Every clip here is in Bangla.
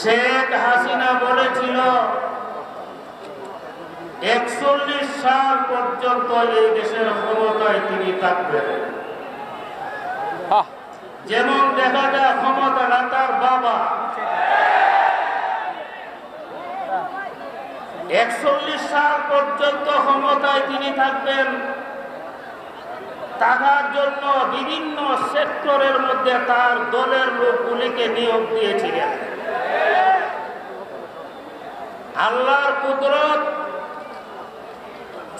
শেখ হাসিনা বলেছিল 41 সাল পর্যন্ত এই দেশের ক্ষমতায় তিনি থাকবেন। যেমন দেখা যায় ক্ষমতাটা তার বাবা 41 সাল পর্যন্ত ক্ষমতায় তিনি থাকবেন। থাকার জন্য বিভিন্ন সেক্টরের মধ্যে তার দলের লোকগুলিকে নিয়োগ দিয়েছিলেন। আল্লাহর কুদরত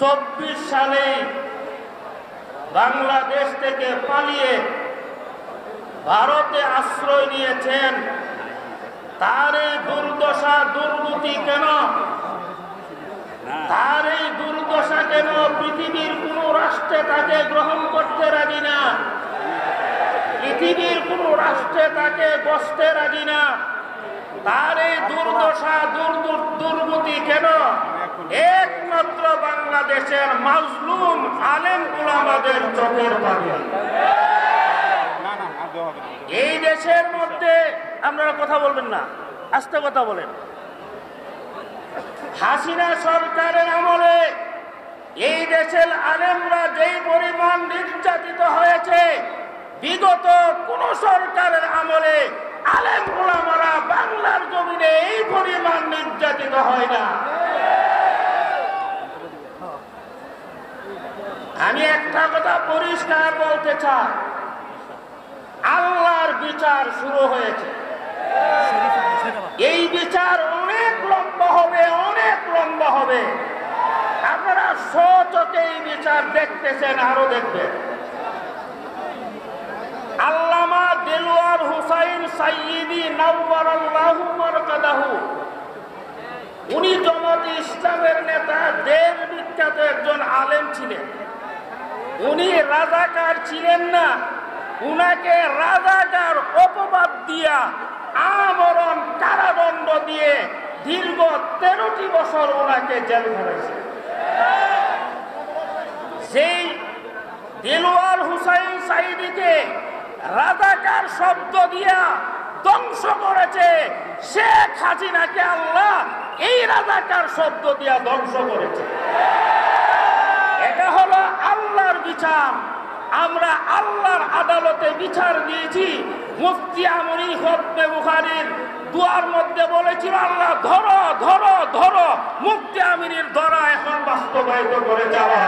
24 সালে বাংলাদেশ থেকে পালিয়ে ভারতে আশ্রয় নিয়েছেন। তার এই দুর্দশা দুর্গতি কেন? তার এই দুর্দশা কেন? পৃথিবীর কোন রাষ্ট্রে তাকে গ্রহণ করতে রাজি না, পৃথিবীর কোন রাষ্ট্রে তাকে বসতে রাজি না। তার এই দুর্দশা দুর্গতি কেন? একমাত্র বাংলাদেশের মাজলুম আলেম উলামাদের চোখের পানি। এই দেশের মধ্যে আপনারা কথা বলবেন না, আস্তে কথা বলেন। হাসিনা সরকারের আমলে এই দেশের আলেমরা যেই পরিমাণ নির্যাতিত হয়েছে, বিগত কোন সরকারের আমলে আলেম উলামারা বাংলার জমিনে এই পরিমাণ নির্যাতিত হয় না। আমি একটা কথা পরিষ্কার বলতে চাই, আল্লাহর বিচার শুরু হয়েছে। এই বিচার অনেক লম্বা হবে, অনেক লম্বা হবে। আপনারা সচকে এই বিচার দেখতেছেন, আরো দেখবেন। আল্লামা দেলোয়ার হুসাইন সাইয়্যিদি নাওয়ারাল্লাহু মারকাদাহু, উনি জামাতে ইসলামের নেতা, দেশ বিখ্যাত একজন আলেম ছিলেন। উনি রাজাকার ছিলেন না, উনাকে রাজাকার অপবাদ দিয়া আমরণ কারাদণ্ড দিয়ে দীর্ঘ 13টি বছর ওনাকে জেল ভরেছে। সেই দেলোয়ার হুসাইন সাইয়্যিদিকে রাজাকার শব্দ দিয়া ধ্বংস করেছে শেখ হাসিনাকে আল্লাহ এই রাজাকার শব্দ দিয়া ধ্বংস করেছে। এটা হলো আল্লাহর বিচার। আমরা আল্লাহর আদালতে বিচার দিয়েছি। মুফতি আমরি খতবে বুখারীর দুয়ার মধ্যে বলেছিল, আল্লাহ ধরো ধরো ধরো। মুফতি আমিরের ধরা এখন বাস্তবায়িত করে যাওয়া।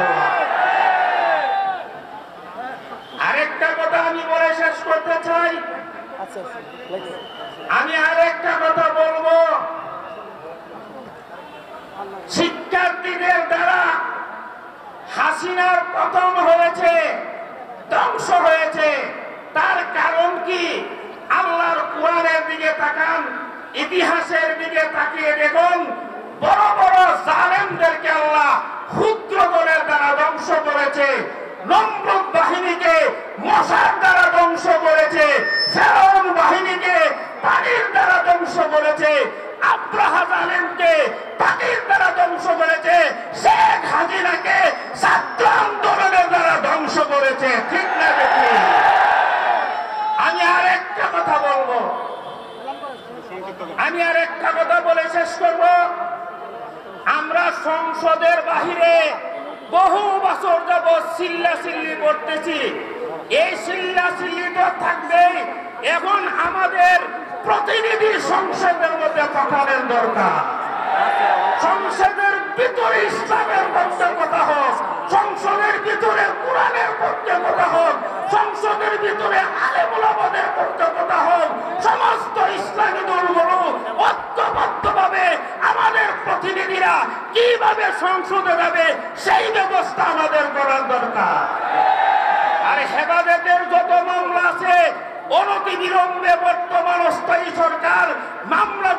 আরেকটা কথা আমি বলে শেষ করতে চাই। আমি আরেকটা কথা বলবো, শিক্ষার্থীদের দ্বারা হাসিনার পতন হয়েছে, ধ্বংস হয়েছে। তার কারণ কি? আল্লাহর কোরআনের দিকে তাকান, ইতিহাসের দিকে তাকিয়ে দেখুন। বড় বড় জালেমদেরকে আল্লাহ ক্ষুদ্র দলের দ্বারা ধ্বংস করেছে। নমরুদ বাহিনীকে মশার দ্বারা ধ্বংস করেছে, ফেরাউন বাহিনীকে পানির দ্বারা ধ্বংস করেছে, আব্রাহা জালেমকে পানির দ্বারা ধ্বংস করেছে, শেখ হাসিনাকে ছাত্র আন্দোলনের দ্বারা ধ্বংস করেছে। ঠিক না দেখি? আমি আরেকটা কথা বলবো, আমি আরেকটা কথা বলে শেষ করব। আমরা সংসদের বাহিরে বহু বছর যাবৎ চিল্লাচিল্লি করতেছি। এই চিল্লাচিল্লি তো থাকবেই। এখন আমাদের প্রতিনিধি সংসদের মধ্যে পাঠানোর দরকার। সংসদের ভিতরে ইসলামের পক্ষে কথা হোক, সংসদের ভিতরে কোরআনের পক্ষে কথা হোক, সংসদের ভিতরে আলেম ওলামাদের পক্ষে কথা হোক। সমস্ত ইসলামী দলগুলো ঐক্যবদ্ধভাবে আমাদের প্রতিনিধিরা কিভাবে সংসদে যাবে সেই ব্যবস্থা আমাদের করার দরকার। আর হেফাজতের যত মামলা আছে অনতিবিলম্বে বর্তমান অস্থায়ী সরকার মামলা